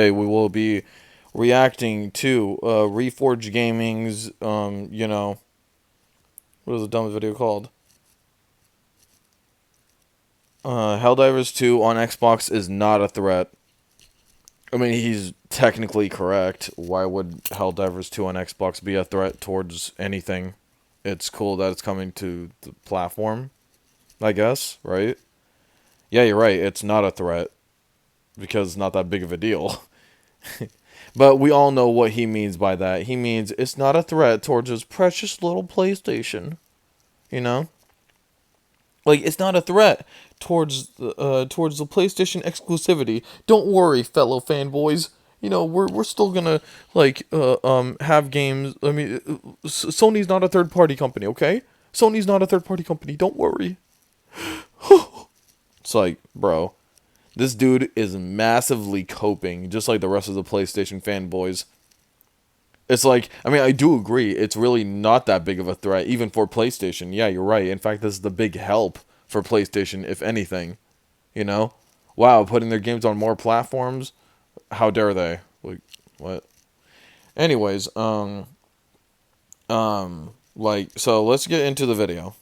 We will be reacting to Reforge Gaming's, what is the dumb video called? HellDivers 2 on Xbox is not a threat. I mean, he's technically correct. Why would HellDivers 2 on Xbox be a threat towards anything? It's cool that it's coming to the platform, I guess, right? Yeah, you're right. It's not a threat because it's not that big of a deal. But we all know what he means by that. He means it's not a threat towards his precious little PlayStation. You know? Like, it's not a threat towards the PlayStation exclusivity. Don't worry, fellow fanboys. You know, we're still gonna, have games. I mean, Sony's not a third-party company, okay? Sony's not a third-party company. Don't worry. It's like, bro, this dude is massively coping, just like the rest of the PlayStation fanboys. It's like, I mean, I do agree, it's really not that big of a threat, even for PlayStation. Yeah, you're right. In fact, this is the big help for PlayStation, if anything. You know? Wow, putting their games on more platforms? How dare they? Like, what? Anyways, so let's get into the video.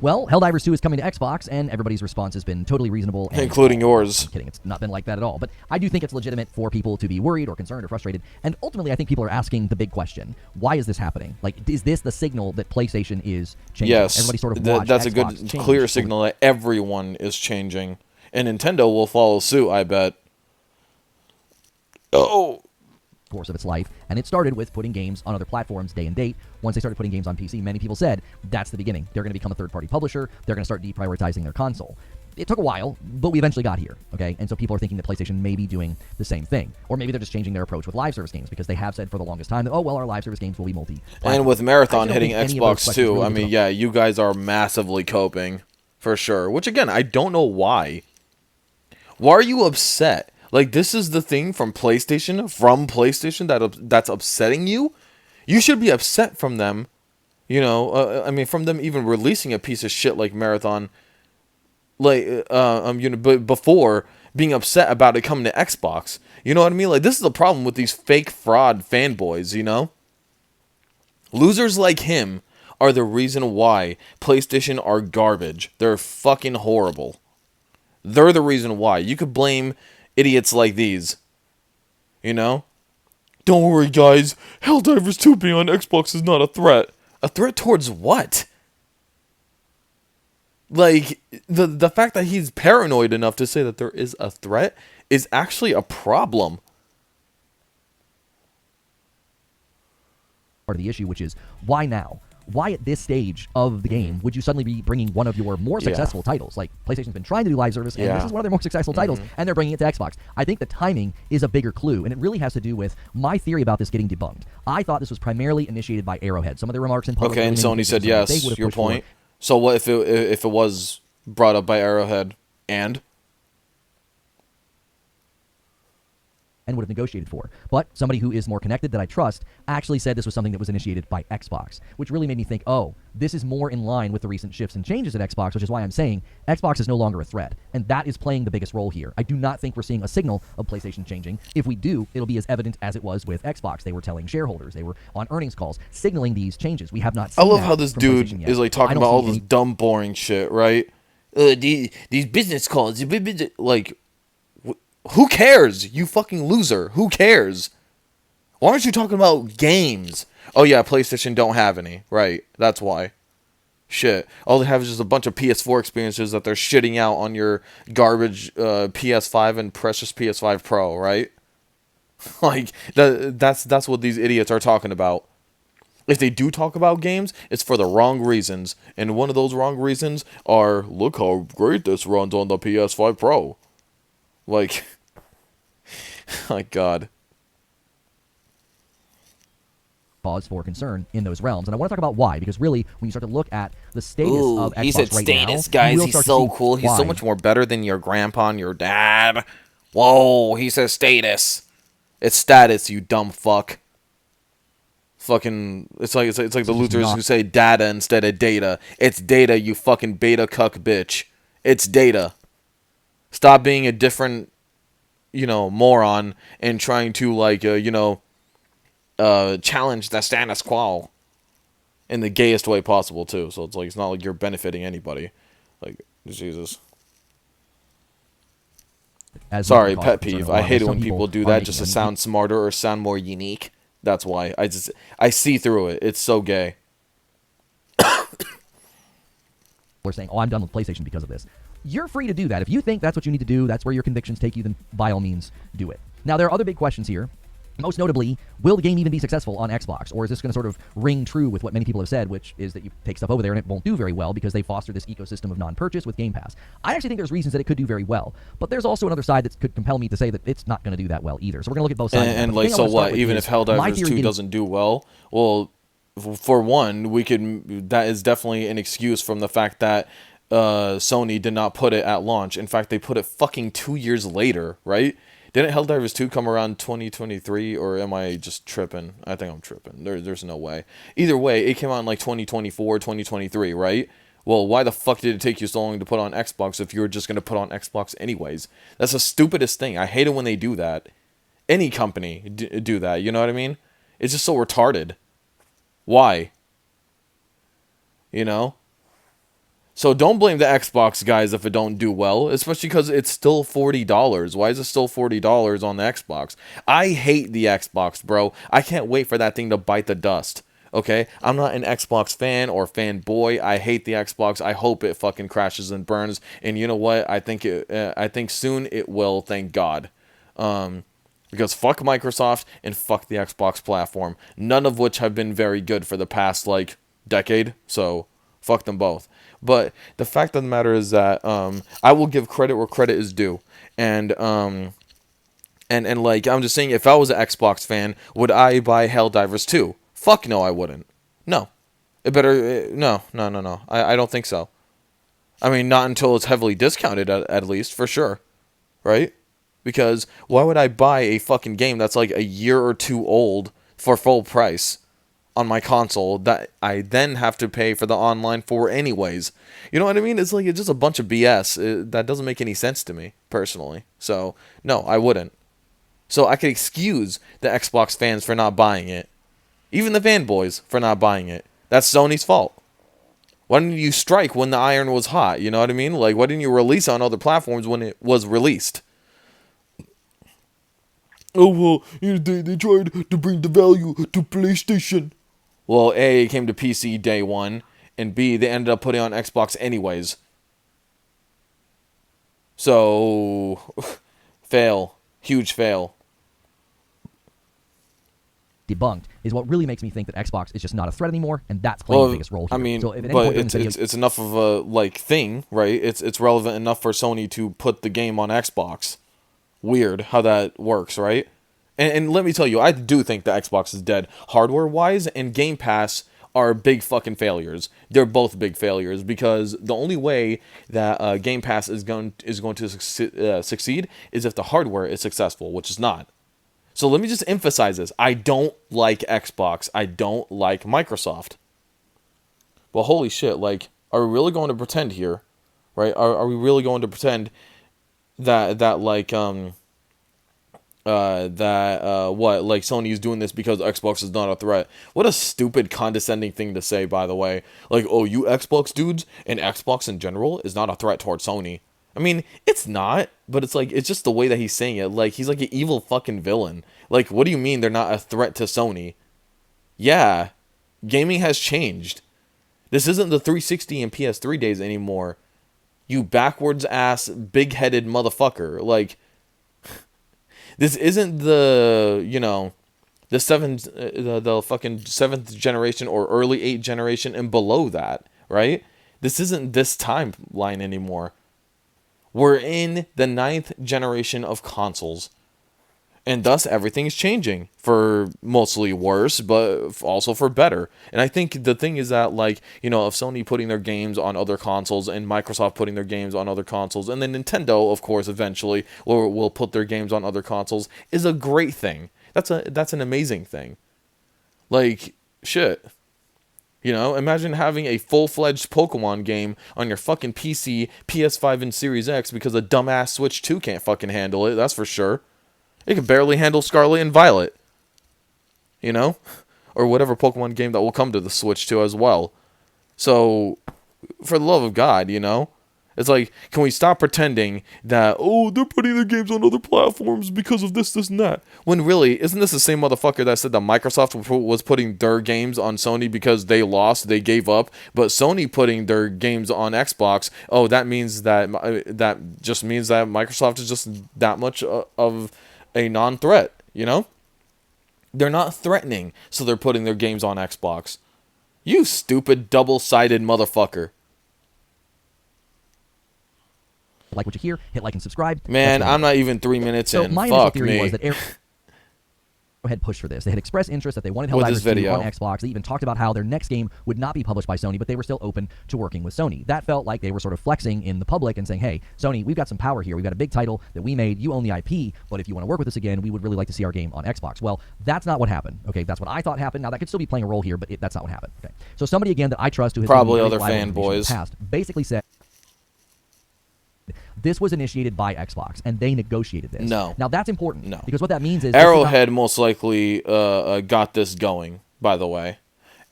Well, HellDivers 2 is coming to Xbox, and everybody's response has been totally reasonable. Including yours. I'm kidding, it's not been like that at all. But I do think it's legitimate for people to be worried or concerned or frustrated. And ultimately, I think people are asking the big question. Why is this happening? Like, is this the signal that PlayStation is changing? Yes, everybody sort of that's Xbox a good, change. clear signal that everyone is changing. And Nintendo will follow suit, I bet. Oh! Course of its life, and it started with putting games on other platforms day and date. Once they started putting games on PC, many people said that's the beginning. They're going to become a third-party publisher. They're going to start deprioritizing their console. It took a while, but we eventually got here, okay? And so people are thinking that PlayStation may be doing the same thing. Or maybe they're just changing their approach with live service games, because they have said for the longest time that, oh, well, our live service games will be multi-platform. And with Marathon hitting Xbox too, really, I mean, yeah, you guys are massively coping, for sure. Which, again, I don't know why. Why are you upset? Like, this is the thing from PlayStation that's upsetting you? You should be upset from them, you know, I mean, from them even releasing a piece of shit like Marathon, but before being upset about it coming to Xbox. You know what I mean? Like, this is the problem with these fake fraud fanboys, you know? Losers like him are the reason why PlayStation are garbage. They're fucking horrible. They're the reason why. You could blame idiots like these. You know? Don't worry, guys. HellDivers 2 being on Xbox is not a threat. A threat towards what? Like, the fact that he's paranoid enough to say that there is a threat is actually a problem. Part of the issue, which is, why now? Why at this stage of the game would you suddenly be bringing one of your more successful titles? Like, PlayStation's been trying to do live service, and this is one of their more successful titles, and they're bringing it to Xbox. I think the timing is a bigger clue, and it really has to do with my theory about this getting debunked. I thought this was primarily initiated by Arrowhead. Some of their remarks in public... Okay, and Sony said yes, your point. So what if it was brought up by Arrowhead, and would have negotiated for. But somebody who is more connected that I trust actually said this was something that was initiated by Xbox, which really made me think, oh, this is more in line with the recent shifts and changes at Xbox, which is why I'm saying Xbox is no longer a threat, and that is playing the biggest role here. I do not think we're seeing a signal of PlayStation changing. If we do, it'll be as evident as it was with Xbox. They were telling shareholders, they were on earnings calls, signaling these changes. We have not seen I love how this dude is like talking about all this dumb, boring shit, right? These business calls, like... Who cares? You fucking loser. Who cares? Why aren't you talking about games? Oh yeah, PlayStation don't have any. Right. That's why. Shit. All they have is just a bunch of PS4 experiences that they're shitting out on your garbage PS5 and precious PS5 Pro, right? Like, that's what these idiots are talking about. If they do talk about games, it's for the wrong reasons. And one of those wrong reasons are, look how great this runs on the PS5 Pro. Like, my God. Cause for concern in those realms, and I want to talk about why, because really, when you start to look at the status of Xbox he said right status, now, guys. He's so cool. He's so much more better than your grandpa and your dad. Whoa, he says status. It's status, you dumb fuck. Fucking, it's like the losers who say data instead of data. It's data, you fucking beta cuck bitch. It's data. Stop being a different moron and trying to like challenge the status quo in the gayest way possible too. So it's like it's not like you're benefiting anybody. Like Jesus. as much of a Sorry, cause for pet concern peeve. I overall, hate because it some when people do are that making just to them sound smarter or sound more unique. That's why I see through it. It's so gay. are saying, "Oh, I'm done with PlayStation because of this." You're free to do that. If you think that's what you need to do, that's where your convictions take you, then by all means do it. Now, there are other big questions here. Most notably, will the game even be successful on Xbox? Or is this going to sort of ring true with what many people have said, which is that you take stuff over there and it won't do very well because they foster this ecosystem of non-purchase with Game Pass? I actually think there's reasons that it could do very well. But there's also another side that could compel me to say that it's not going to do that well either. So we're going to look at both sides. And like, so what? Even if HellDivers 2 doesn't do well, well, for one, that is definitely an excuse from the fact that Sony did not put it at launch. In fact, they put it fucking 2 years later, right? Didn't HellDivers 2 come around 2023, or am I just tripping? I think I'm tripping. There's no way. Either way, it came out in like 2024, 2023, right? Well, why the fuck did it take you so long to put on Xbox if you were just going to put on Xbox anyways? That's the stupidest thing. I hate it when they do that. Any company do that, you know what I mean? It's just so retarded. Why? You know? So don't blame the Xbox guys if it don't do well, especially because it's still $40. Why is it still $40 on the Xbox? I hate the Xbox, bro. I can't wait for that thing to bite the dust. Okay? I'm not an Xbox fan or fanboy. I hate the Xbox. I hope it fucking crashes and burns. And you know what? I think soon it will, thank God. Because fuck Microsoft and fuck the Xbox platform. None of which have been very good for the past, like, decade. So, fuck them both. But the fact of the matter is that I will give credit where credit is due. And like, I'm just saying, if I was an Xbox fan, would I buy HellDivers 2? Fuck no, I wouldn't. No. No. I don't think so. I mean, not until it's heavily discounted, at least, for sure. Right? Because why would I buy a fucking game that's like a year or two old for full price on my console that I then have to pay for the online for anyways? You know what I mean? It's like, it's just a bunch of BS. That doesn't make any sense to me, personally. So, no, I wouldn't. So I could excuse the Xbox fans for not buying it. Even the fanboys for not buying it. That's Sony's fault. Why didn't you strike when the iron was hot? You know what I mean? Like, why didn't you release on other platforms when it was released? Oh, well, they tried to bring the value to PlayStation. Well, A, it came to PC day one, and B, they ended up putting on Xbox anyways. So, fail. Huge fail. Debunked is what really makes me think that Xbox is just not a threat anymore, and that's playing the biggest role here. I mean, so if at any but point during the video, it's enough of a, like, thing, right? It's relevant enough for Sony to put the game on Xbox. Weird how that works, right? And let me tell you, I do think the Xbox is dead hardware-wise, and Game Pass are big fucking failures. They're both big failures because the only way that Game Pass is going to succeed is if the hardware is successful, which is not. So let me just emphasize this. I don't like Xbox. I don't like Microsoft. Well, holy shit, like, are we really going to pretend here, right? Are we really going to pretend that like like Sony is doing this because Xbox is not a threat? What a stupid, condescending thing to say, by the way. Like, oh, you Xbox dudes and Xbox in general is not a threat toward Sony. I mean, it's not, but it's like, it's just the way that he's saying it. Like, he's like an evil fucking villain. Like, what do you mean they're not a threat to Sony? Yeah, gaming has changed. This isn't the 360 and PS3 days anymore. You backwards ass, big-headed motherfucker. Like, this isn't the, the fucking 7th generation or early 8th generation and below that, right? This isn't this timeline anymore. We're in the 9th generation of consoles. And thus, everything is changing for mostly worse, but also for better. And I think the thing is that, like, if Sony putting their games on other consoles and Microsoft putting their games on other consoles, and then Nintendo, of course, eventually will put their games on other consoles, is a great thing. That's an amazing thing. Like, shit. You know, imagine having a full-fledged Pokemon game on your fucking PC, PS5, and Series X because a dumbass Switch 2 can't fucking handle it, that's for sure. It can barely handle Scarlet and Violet. You know? Or whatever Pokemon game that will come to the Switch 2 as well. So, for the love of God, you know? It's like, can we stop pretending that, oh, they're putting their games on other platforms because of this, and that? When really, isn't this the same motherfucker that said that Microsoft was putting their games on Sony because they lost, they gave up, but Sony putting their games on Xbox, oh, that means that, that just means that Microsoft is just that much of a non-threat, you know? They're not threatening, so they're putting their games on Xbox. You stupid, double-sided motherfucker. Like what you hear, hit like and subscribe. Man, I'm not even 3 minutes in. My initial Fuck theory me. was that had pushed for this. They had expressed interest that they wanted With this HellDivers 2 video. on Xbox. They even talked about how their next game would not be published by Sony, but they were still open to working with Sony. That felt like they were sort of flexing in the public and saying, hey, Sony, we've got some power here. We've got a big title that we made. You own the IP, but if you want to work with us again, we would really like to see our game on Xbox. Well, that's not what happened. Okay, that's what I thought happened. Now, that could still be playing a role here, but that's not what happened. Okay, so somebody, again, that I trust who has Probably been other very reliable in the fanboys. past basically said, this was initiated by Xbox, and they negotiated this. No. Now, that's important. No. Because what that means is... Arrowhead most likely got this going, by the way.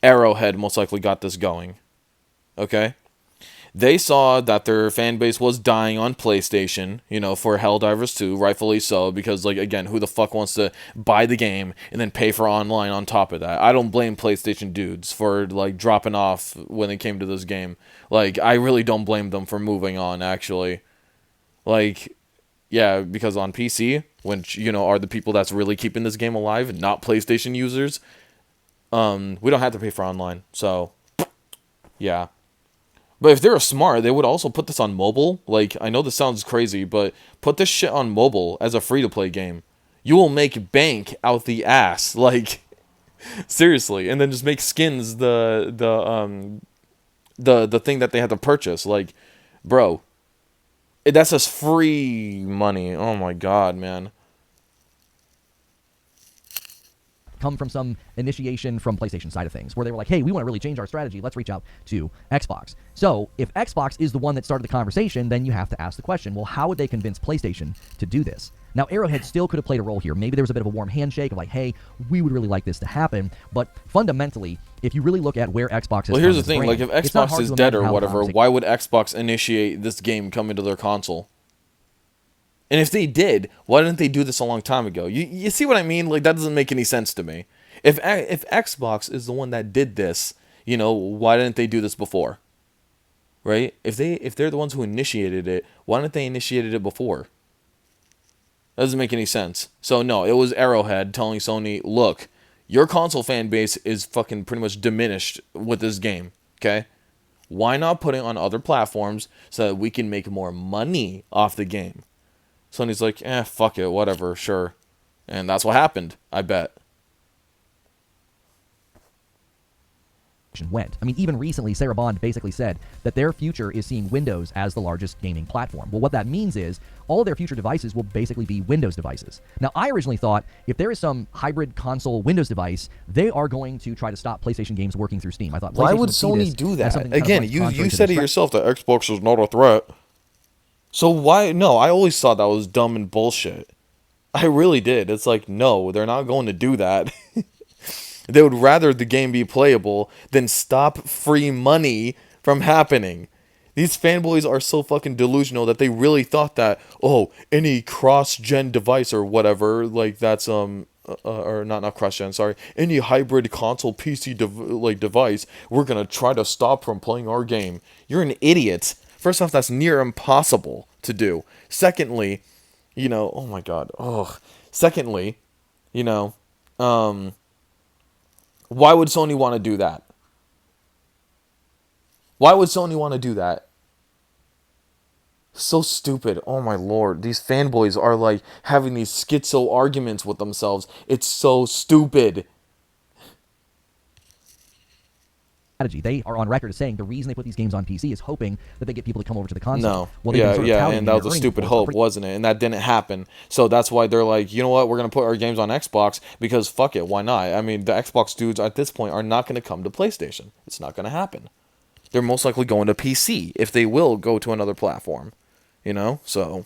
Arrowhead most likely got this going. Okay? They saw that their fan base was dying on PlayStation, you know, for HellDivers 2, rightfully so, because, like, again, who the fuck wants to buy the game and then pay for online on top of that? I don't blame PlayStation dudes for, like, dropping off when it came to this game. Like, I really don't blame them for moving on, actually. Like, yeah, because on PC, which, you know, are the people that's really keeping this game alive, not PlayStation users, we don't have to pay for online, so, yeah. But if they're smart, they would also put this on mobile. Like, I know this sounds crazy, but put this shit on mobile as a free-to-play game. You will make bank out the ass, like, seriously, and then just make skins the thing that they had to purchase, like, bro. That's just free money. Oh my god, man. Come from some initiation from PlayStation side of things, where they were like, hey, we want to really change our strategy. Let's reach out to Xbox. So if Xbox is the one that started the conversation, then you have to ask the question, well, how would they convince PlayStation to do this? Now, Arrowhead still could have played a role here. Maybe there was a bit of a warm handshake of like, hey, we would really like this to happen. But fundamentally, if you really look at where Xbox is... Well, here's the thing. Like, if Xbox is dead or whatever, why would Xbox initiate this game coming to their console? And if they did, why didn't they do this a long time ago? You see what I mean? Like, that doesn't make any sense to me. If Xbox is the one that did this, you know, why didn't they do this before? Right? If they're the ones who initiated it, why didn't they initiated it before? That doesn't make any sense. So no, it was Arrowhead telling Sony, look, your console fan base is fucking pretty much diminished with this game, okay? Why not put it on other platforms so that we can make more money off the game? Sony's like, fuck it, whatever, sure. And that's what happened, I bet. Went. I mean, even recently, Sarah Bond basically said that their future is seeing Windows as the largest gaming platform. Well, what that means is all of their future devices will basically be Windows devices. Now, I originally thought if there is some hybrid console Windows device, they are going to try to stop PlayStation games working through Steam. I thought, why would Sony do that? Again, you said it yourself that Xbox is not a threat. So why? No, I always thought that was dumb and bullshit. I really did. It's like, no, they're not going to do that. They would rather the game be playable than stop free money from happening. These fanboys are so fucking delusional that they really thought that, oh, any cross-gen device or whatever, like that's, or not cross-gen, sorry, any hybrid console PC device, we're gonna try to stop from playing our game. You're an idiot. First off, that's near impossible to do. Secondly, you know, oh my god, Secondly, you know, why would Sony want to do that? Why would Sony want to do that? So stupid. Oh my lord. These fanboys are like having these schizo arguments with themselves. It's so stupid. strategy. They are on record as saying the reason they put these games on PC is hoping that they get people to come over to the console. No. Well, they've been sort of touting And that their was a earnings stupid reports. hope, wasn't it? And that didn't happen. So that's why they're like, you know what, we're going to put our games on Xbox because fuck it, why not? I mean, the Xbox dudes at this point are not going to come to PlayStation. It's not going to happen. They're most likely going to PC if they will go to another platform. You know? So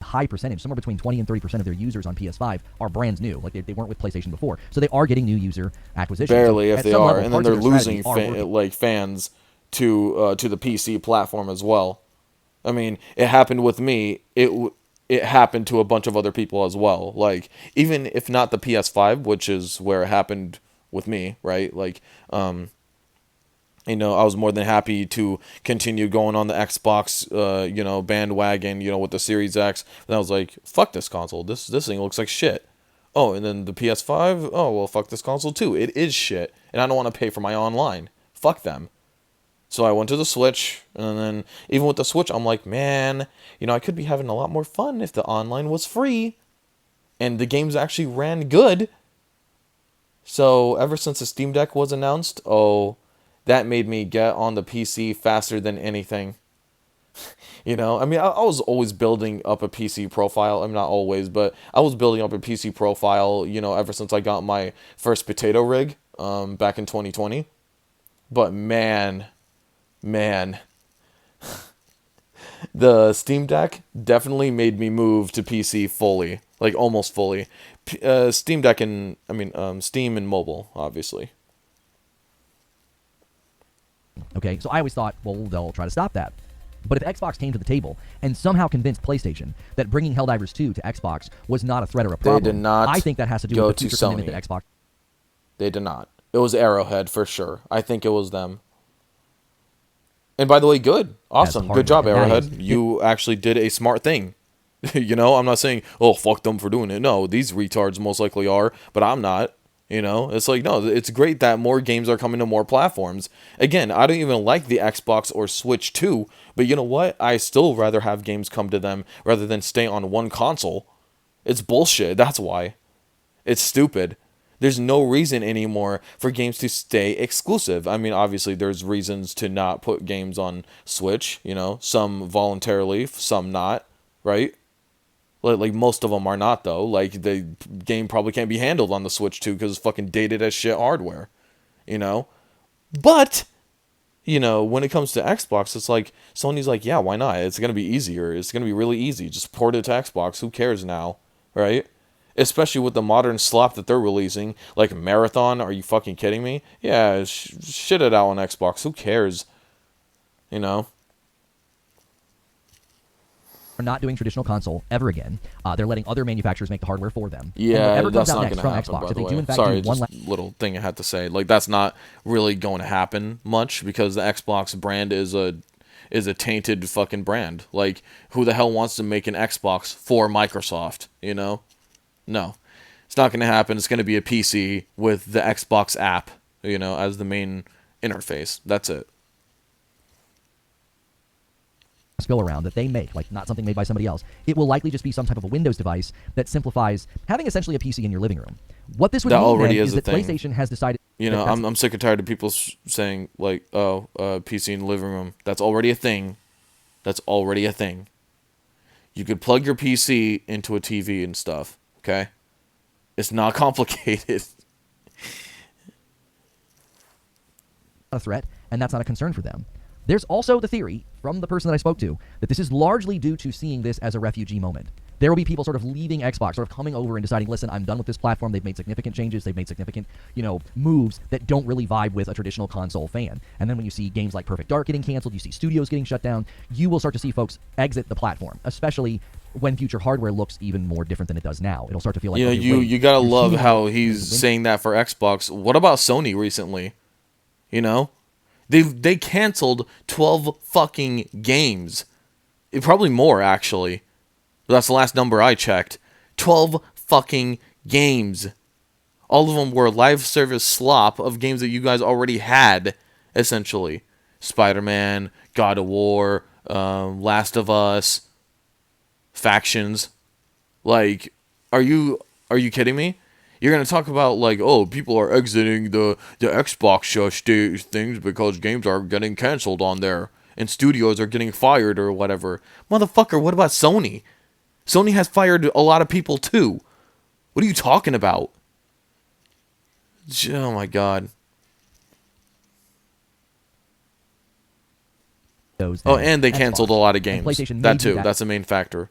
high percentage, somewhere between 20 and 30% of their users on PS5 are brand new. Like they weren't with PlayStation before. So they are getting new user acquisition. barely so if they are. level, And then they're losing like fans to the PC platform as well. I mean, it happened with me. It happened to a bunch of other people as well. Like, even if not the PS5, which is where it happened with me, right? Like, you know, I was more than happy to continue going on the Xbox, you know, bandwagon, you know, with the Series X. And I was like, fuck this console. This thing looks like shit. Oh, and then the PS5. Oh, well, fuck this console too. It is shit, and I don't want to pay for my online. Fuck them. So I went to the Switch, and then even with the Switch, I'm like, man, you know, I could be having a lot more fun if the online was free, and the games actually ran good. So ever since the Steam Deck was announced, oh, that made me get on the PC faster than anything. You know, I mean, I was always building up a PC profile. I'm not always, but I was building up a PC profile, you know, ever since I got my first potato rig back in 2020. But man, the Steam Deck definitely made me move to PC fully, like almost fully. Steam Deck and, I mean, Steam and mobile, obviously. Okay, so I always thought, well, they'll try to stop that. But if Xbox came to the table and somehow convinced PlayStation that bringing HellDivers 2 to Xbox was not a threat or a problem, They did not I think that has to do go with the to future commitment Sony. that Xbox. They did not. It was Arrowhead for sure. I think it was them. And by the way, good. Awesome. Good job, Arrowhead. You actually did a smart thing. You know, I'm not saying, oh, fuck them for doing it. No, these retards most likely are, but I'm not. You know, it's like, no, it's great that more games are coming to more platforms. Again, I don't even like the Xbox or Switch 2, but you know what? I still rather have games come to them rather than stay on one console. It's bullshit. That's why. It's stupid. There's no reason anymore for games to stay exclusive. I mean, obviously, there's reasons to not put games on Switch, you know, some voluntarily, some not, right? Like most of them are not, though. Like, the game probably can't be handled on the Switch 2 because it's fucking dated as shit hardware, you know? But, you know, when it comes to Xbox, it's like, Sony's like, yeah, why not? It's going to be easier. It's going to be really easy. Just port it to Xbox. Who cares now, right? Especially with the modern slop that they're releasing. Like, Marathon, are you fucking kidding me? Yeah, shit it out on Xbox. Who cares? You know? Are not doing traditional console ever again. They're letting other manufacturers make the hardware for them. Yeah, and that's comes out not next going to from happen, Xbox, by if the they do way. in fact Sorry, do one just little thing I had to say. Like, that's not really going to happen much because the Xbox brand is a tainted fucking brand. Like, who the hell wants to make an Xbox for Microsoft, you know? No. It's not going to happen. It's going to be a PC with the Xbox app, you know, as the main interface. That's it. go around that they make, like not something made by somebody else. It will likely just be some type of a Windows device that simplifies having essentially a PC in your living room. What this would mean then is that PlayStation has decided. You know, I'm sick and tired of people saying like, "Oh, PC in the living room." That's already a thing. That's already a thing. You could plug your PC into a TV and stuff. Okay, it's not complicated. A threat, and that's not a concern for them. There's also the theory from the person that I spoke to that this is largely due to seeing this as a refugee moment. There will be people sort of leaving Xbox, sort of coming over and deciding, listen, I'm done with this platform. They've made significant changes. They've made significant, moves that don't really vibe with a traditional console fan. And then when you see games like Perfect Dark getting canceled, you see studios getting shut down, you will start to see folks exit the platform, especially when future hardware looks even more different than it does now. It'll start to feel like... You gotta love how he's saying that for Xbox. What about Sony recently? You know? They canceled 12 fucking games. Probably more, actually. That's the last number I checked. 12 fucking games. All of them were live service slop of games that you guys already had, essentially. Spider-Man, God of War, Last of Us, Factions. Like, are you kidding me? You're gonna talk about like, oh, people are exiting the Xbox things because games are getting canceled on there and studios are getting fired or whatever. Motherfucker, what about Sony? Sony has fired a lot of people too. What are you talking about? Oh my god. Oh, and they canceled a lot of games. That too. That's the main factor.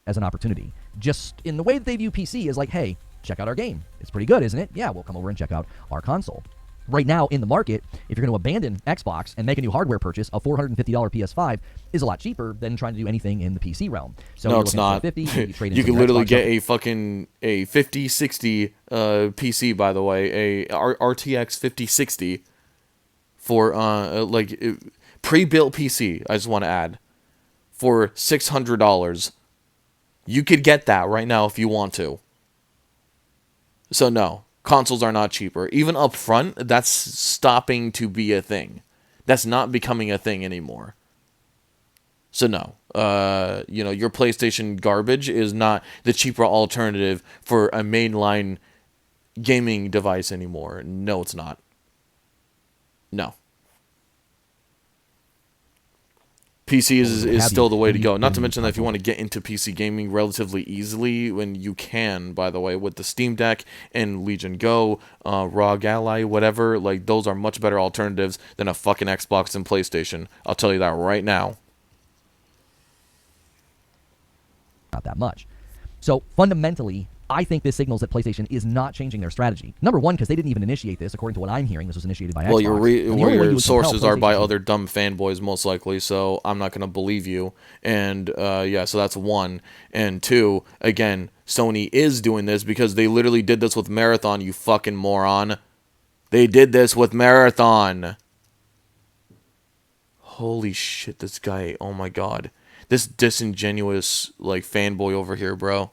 As an opportunity. Just in the way that they view PC is like, hey, check out our game. It's pretty good, isn't it? Yeah, we'll come over and check out our console. Right now in the market, if you're going to abandon Xbox and make a new hardware purchase, a $450 PS5 is a lot cheaper than trying to do anything in the PC realm. So no, it's not. You can literally get a 5060 PC, by the way, a RTX 5060 for pre-built PC. I just want to add for $600. You could get that right now if you want to. So no, consoles are not cheaper. Even up front, that's stopping to be a thing. That's not becoming a thing anymore. So no, your PlayStation garbage is not the cheaper alternative for a mainline gaming device anymore. No, it's not. No. PC is still the way to go. Not to mention that if you want to get into PC gaming relatively easily, when you can, by the way, with the Steam Deck and Legion Go, ROG Ally, whatever, like those are much better alternatives than a fucking Xbox and PlayStation. I'll tell you that right now. Not that much. So fundamentally, I think this signals that PlayStation is not changing their strategy. Number one, because they didn't even initiate this. According to what I'm hearing, this was initiated by Xbox. Well, your sources are by other dumb fanboys, most likely, so I'm not going to believe you. And, so that's one. And two, again, Sony is doing this because they literally did this with Marathon, you fucking moron. They did this with Marathon. Holy shit, this guy, oh my god. This disingenuous, fanboy over here, bro.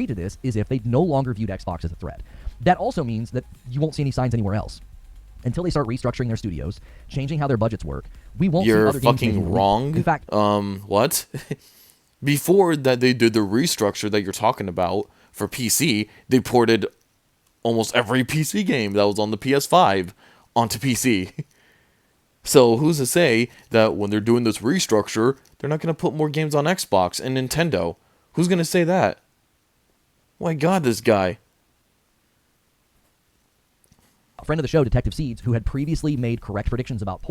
To this is if they no longer viewed Xbox as a threat. That also means that you won't see any signs anywhere else. Until they start restructuring their studios, changing how their budgets work, we won't see other games. You're fucking wrong. In fact, what? Before that they did the restructure that you're talking about for PC, they ported almost every PC game that was on the PS5 onto PC. So who's to say that when they're doing this restructure, they're not going to put more games on Xbox and Nintendo? Who's going to say that? My god, this guy. A friend of the show, Detective Seeds, who had previously made correct predictions about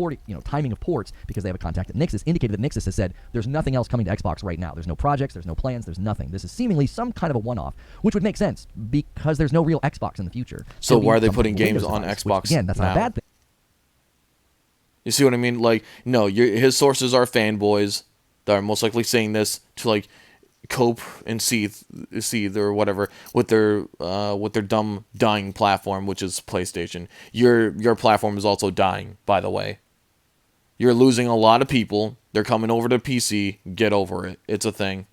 timing of ports because they have a contact at Nixxes, indicated that Nixxes has said there's nothing else coming to Xbox right now. There's no projects, there's no plans, there's nothing. This is seemingly some kind of a one-off, which would make sense because there's no real Xbox in the future. So why are they putting games on Xbox? Which, again, that's not a bad thing. You see what I mean? No, his sources are fanboys that are most likely saying this to cope and seethe or whatever with their dumb dying platform, which is PlayStation. Your platform is also dying, by the way. You're losing a lot of people. They're coming over to PC. Get over it. It's a thing.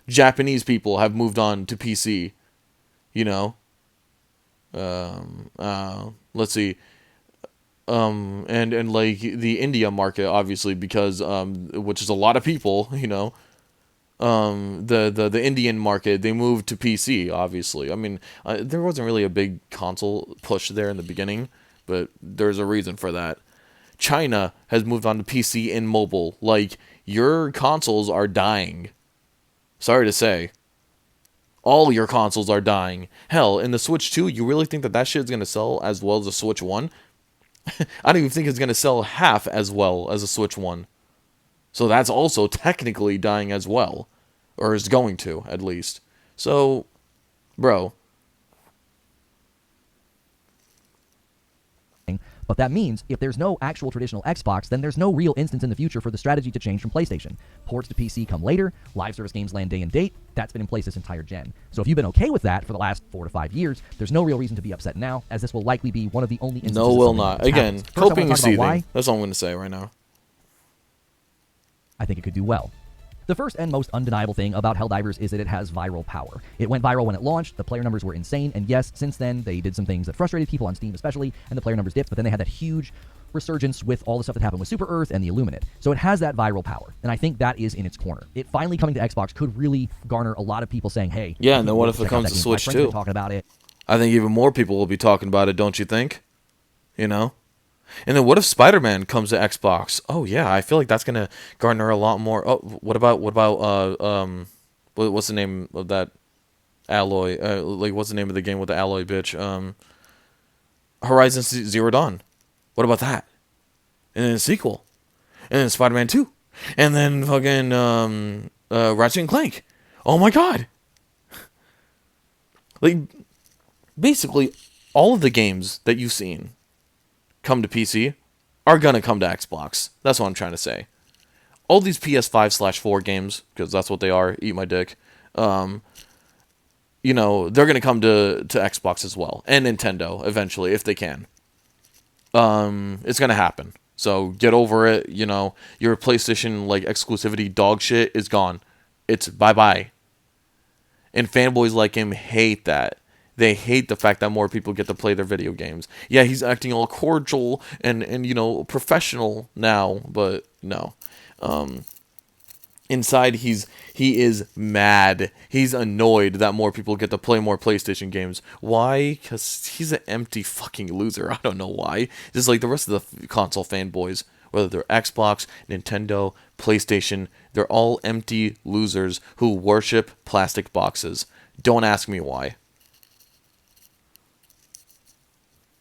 Japanese people have moved on to PC. Let's see. And the India market, obviously, because which is a lot of people, the Indian market, they moved to PC, obviously. I mean, there wasn't really a big console push there in the beginning, but there's a reason for that. China has moved on to PC and mobile. Your consoles are dying. Sorry to say. All your consoles are dying. Hell, in the Switch 2, you really think that shit's going to sell as well as the Switch 1? I don't even think it's going to sell half as well as a Switch 1. So that's also technically dying as well. Or is going to, at least. So, bro. But that means if there's no actual traditional Xbox, then there's no real instance in the future for the strategy to change from PlayStation. Ports to PC come later, live service games land day and date. That's been in place this entire gen. So if you've been okay with that for the last 4 to 5 years, there's no real reason to be upset now, as this will likely be one of the only instances. No, will not. Again, coping and seething. That's all I'm going to say right now. I think it could do well. The first and most undeniable thing about HellDivers is that it has viral power. It went viral when it launched, the player numbers were insane, and yes, since then, they did some things that frustrated people on Steam especially, and the player numbers dipped, but then they had that huge resurgence with all the stuff that happened with Super Earth and the Illuminate. So it has that viral power, and I think that is in its corner. It finally coming to Xbox could really garner a lot of people saying, hey, yeah, and then what if it comes to Switch too? Talking about it. I think even more people will be talking about it, don't you think? You know? And then what if Spider-Man comes to Xbox? Oh yeah, I feel like that's gonna garner a lot more. Oh, what about what's the name of that Alloy? Like what's the name of the game with the Alloy bitch? Horizon Zero Dawn. What about that? And then a sequel, and then Spider-Man 2, and then fucking Ratchet and Clank. Oh my god! Like basically all of the games that you've seen come to PC are gonna come to Xbox. That's what I'm trying to say. All these PS5/4 games, because that's what they are, eat my dick, you know, they're gonna come to Xbox as well. And Nintendo, eventually, if they can. It's gonna happen. So get over it, you know, your PlayStation like exclusivity dog shit is gone. It's bye-bye. And fanboys like him hate that. They hate the fact that more people get to play their video games. Yeah, he's acting all cordial and you know, professional now, but no. Inside he is mad. He's annoyed that more people get to play more PlayStation games. Why? Because he's an empty fucking loser. I don't know why. Just like the rest of the console fanboys, whether they're Xbox, Nintendo, PlayStation, they're all empty losers who worship plastic boxes. Don't ask me why.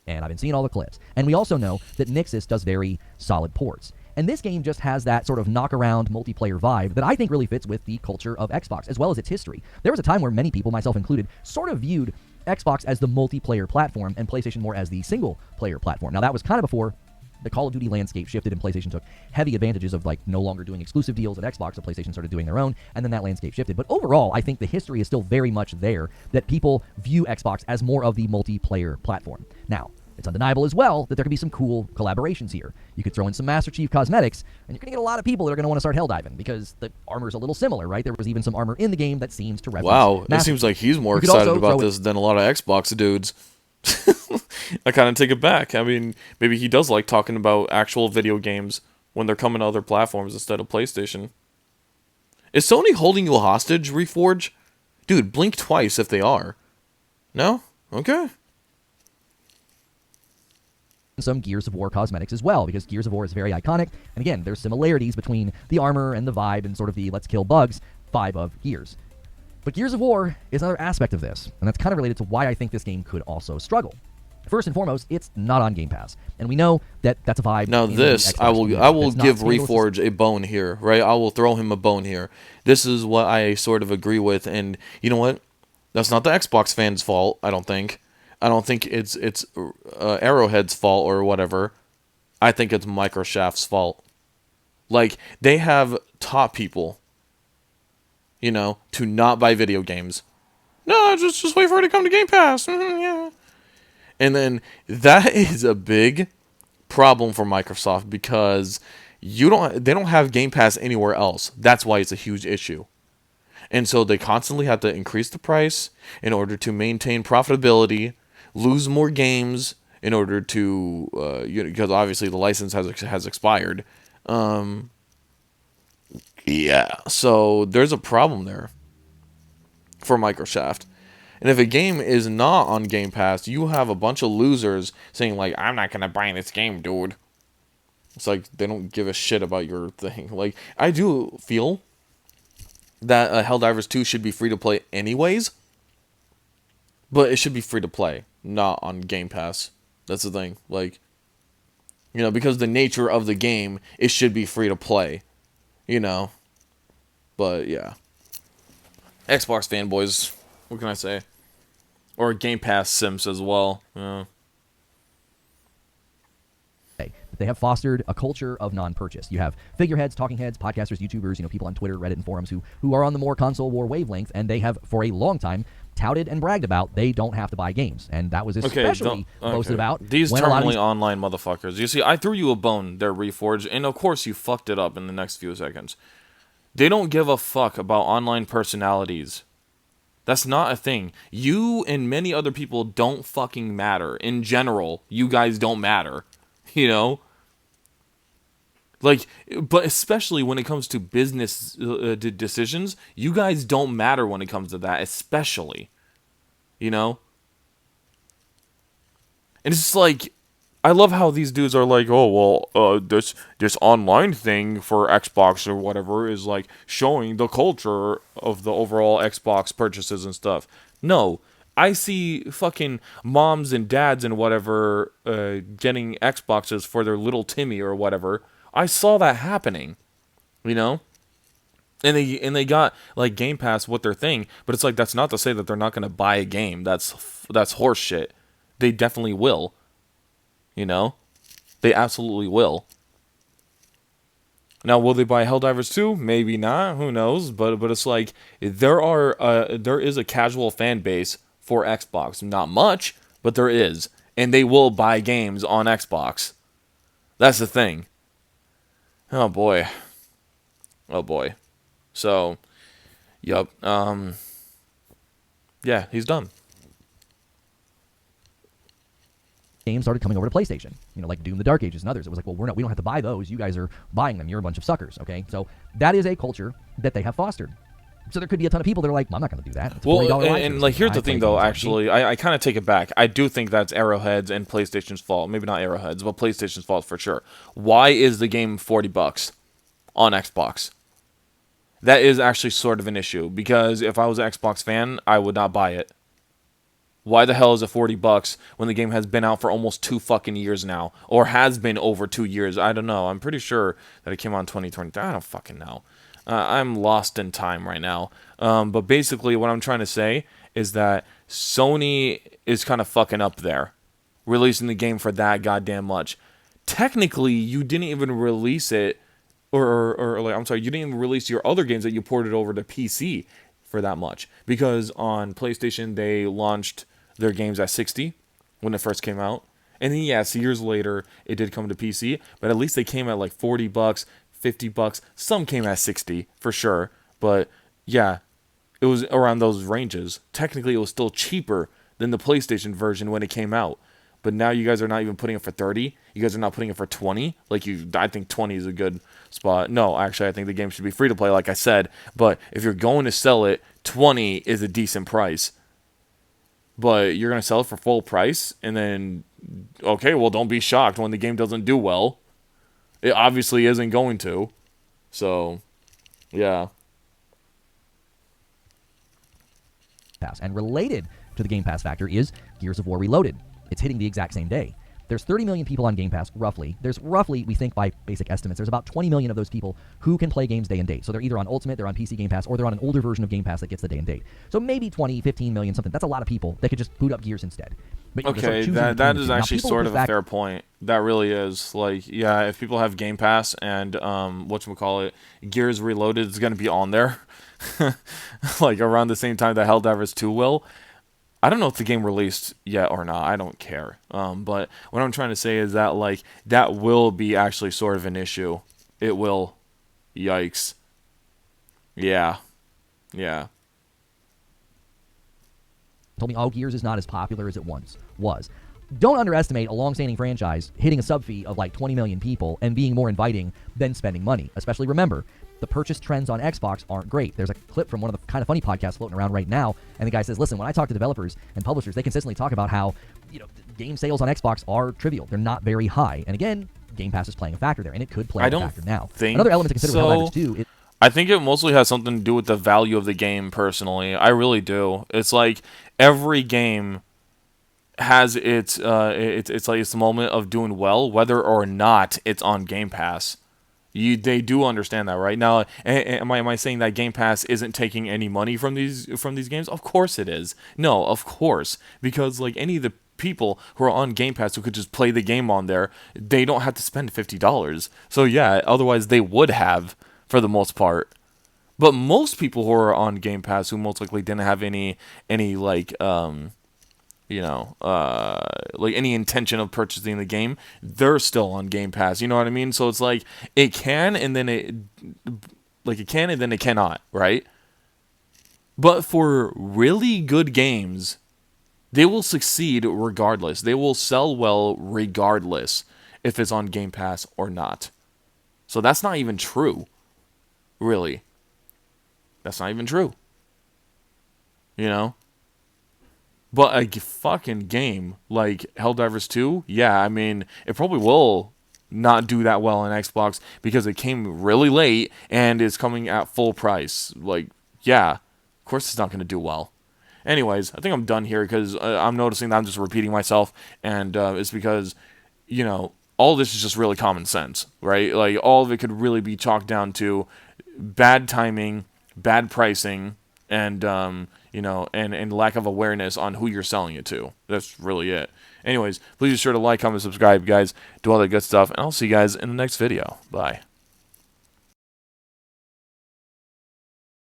And I've been seeing all the clips. And we also know that Nixxes does very solid ports. And this game just has that sort of knock-around multiplayer vibe that I think really fits with the culture of Xbox, as well as its history. There was a time where many people, myself included, sort of viewed Xbox as the multiplayer platform and PlayStation more as the single-player platform. Now, that was kind of before the Call of Duty landscape shifted and PlayStation took heavy advantages of like no longer doing exclusive deals at Xbox, so PlayStation started doing their own, and then that landscape shifted. But overall, I think the history is still very much there, that people view Xbox as more of the multiplayer platform. Now, it's undeniable as well that there could be some cool collaborations here. You could throw in some Master Chief cosmetics, and you're going to get a lot of people that are going to want to start HellDiving, because the armor's a little similar, right? There was even some armor in the game that seems to reference Wow, Master it seems Chief. like he's more excited about this than a lot of Xbox dudes. I kind of take it back. I mean, maybe he does like talking about actual video games when they're coming to other platforms instead of PlayStation. Is Sony holding you hostage, Reforge? Dude, blink twice if they are. No? Okay. Some Gears of War cosmetics as well, because Gears of War is very iconic, and again, there's similarities between the armor and the vibe and sort of the let's kill bugs vibe of Gears. But Gears of War is another aspect of this, and that's kind of related to why I think this game could also struggle. First and foremost, it's not on Game Pass, and we know that that's a vibe. Now this, I will give Reforge a bone here, right? I will throw him a bone here. This is what I sort of agree with, and you know what? That's not the Xbox fans' fault, I don't think. I don't think it's Arrowhead's fault or whatever. I think it's Microsoft's fault. Like, they have taught people, you know, to not buy video games. No, just wait for it to come to Game Pass. Yeah. And then that is a big problem for Microsoft, because they don't have Game Pass anywhere else. That's why it's a huge issue. And so they constantly have to increase the price in order to maintain profitability, lose more games in order to, because obviously the license has expired. Yeah, so there's a problem there for Microsoft. And if a game is not on Game Pass, you have a bunch of losers saying like, I'm not gonna buy this game, dude. It's like they don't give a shit about your thing. Like, I do feel that HellDivers 2 should be free to play anyways, but it should be free to play, not on Game Pass. That's the thing. Like, you know, because the nature of the game, it should be free to play, you know. But yeah, Xbox fanboys, what can I say? Or Game Pass simps as well. Yeah. They have fostered a culture of non-purchase. You have figureheads, talking heads, podcasters, YouTubers, you know, people on Twitter, Reddit, and forums who are on the more console war wavelength, and they have for a long time touted and bragged about they don't have to buy games, and that was especially boasted about. These terminally online motherfuckers. You see, I threw you a bone there, Reforge, and of course you fucked it up in the next few seconds. They don't give a fuck about online personalities. That's not a thing. You and many other people don't fucking matter. In general, you guys don't matter. You know? Like, but especially when it comes to business decisions, you guys don't matter when it comes to that, especially, you know? And it's just like, I love how these dudes are like, oh well, this online thing for Xbox or whatever is like showing the culture of the overall Xbox purchases and stuff. No, I see fucking moms and dads and whatever getting Xboxes for their little Timmy or whatever. I saw that happening, you know. And they got like Game Pass with their thing, but it's like that's not to say that they're not gonna buy a game. That's horse shit. They definitely will, you know. They absolutely will. Now, will they buy HellDivers 2? Maybe not. Who knows? But it's like there is a casual fan base for Xbox. Not much, but there is, and they will buy games on Xbox. That's the thing. Oh boy. Oh boy. So, yep. Yeah, he's done. Games started coming over to PlayStation, like Doom, the Dark Ages, and others. It was like, well, we don't have to buy those. You guys are buying them. You're a bunch of suckers, okay? So that is a culture that they have fostered. So there could be a ton of people that are like, well, I'm not going to do that. It's a Well, $40 and like here's the thing, though. Actually, I kind of take it back. I do think that's Arrowhead's and PlayStation's fault. Maybe not Arrowhead's, but PlayStation's fault for sure. Why is the game $40 on Xbox? That is actually sort of an issue, because if I was an Xbox fan, I would not buy it. Why the hell is it $40 when the game has been out for almost 2 fucking years now? Or has been over 2 years? I don't know. I'm pretty sure that it came out in 2020. I don't fucking know. I'm lost in time right now. But basically what I'm trying to say is that Sony is kind of fucking up there, releasing the game for that goddamn much. Technically, you didn't even release it, or like, I'm sorry, you didn't even release your other games that you ported over to PC for that much. Because on PlayStation, they launched their games at 60 when it first came out. And then, yes, years later, it did come to PC. But at least they came at like $40, $50. Some came at 60 for sure. But yeah, it was around those ranges. Technically, it was still cheaper than the PlayStation version when it came out. But now you guys are not even putting it for 30. You guys are not putting it for 20. I think 20 is a good spot. No, actually, I think the game should be free to play, like I said. But if you're going to sell it, 20 is a decent price. But you're going to sell it for full price, and then, okay, well, don't be shocked when the game doesn't do well. It obviously isn't going to. So, yeah. And related to the Game Pass factor is Gears of War Reloaded. It's hitting the exact same day. There's 30 million people on Game Pass, roughly. There's roughly, we think by basic estimates, there's about 20 million of those people who can play games day and date. So they're either on Ultimate, they're on PC Game Pass, or they're on an older version of Game Pass that gets the day and date. So maybe 20, 15 million, something. That's a lot of people. They could just boot up Gears instead. But okay, that is actually sort of a fair point. That really is. Like, yeah, if people have Game Pass and, whatchamacallit, Gears Reloaded is going to be on there, like around the same time that HellDivers 2 will. I don't know if the game released yet or not. I don't care. But what I'm trying to say is that, like, that will be actually sort of an issue. It will. Yikes. Yeah. Yeah. Told me, Gears is not as popular as it once was. Don't underestimate a long-standing franchise hitting a sub fee of like 20 million people and being more inviting than spending money. Especially, remember, the purchase trends on Xbox aren't great. There's a clip from one of the Kind of Funny podcasts floating around right now, and the guy says, listen, when I talk to developers and publishers, they consistently talk about how, game sales on Xbox are trivial. They're not very high. And again, Game Pass is playing a factor there, and it could play a factor now. Another element to consider with HellDivers 2 is... I think it mostly has something to do with the value of the game, personally. I really do. It's like every game has its moment of doing well, whether or not it's on Game Pass. They do understand that, right? Now, am I saying that Game Pass isn't taking any money from these games? Of course it is. No, of course, because like any of the people who are on Game Pass who could just play the game on there, they don't have to spend $50. So yeah, otherwise they would have, for the most part. But most people who are on Game Pass, who most likely didn't have any like like any intention of purchasing the game, they're still on Game Pass. You know what I mean? So it's like it can and then it cannot, right? But for really good games, they will succeed regardless. They will sell well regardless if it's on Game Pass or not. So that's not even true, really. That's not even true. You know? But a fucking game like HellDivers 2, yeah, I mean, it probably will not do that well on Xbox because it came really late and is coming at full price. Like, yeah, of course it's not going to do well. Anyways, I think I'm done here because I'm noticing that I'm just repeating myself, and it's because, all this is just really common sense, right? Like, all of it could really be chalked down to bad timing, bad pricing, and and lack of awareness on who you're selling it to. That's really it. Anyways, please be sure to like, comment, subscribe, guys. Do all that good stuff, and I'll see you guys in the next video. Bye.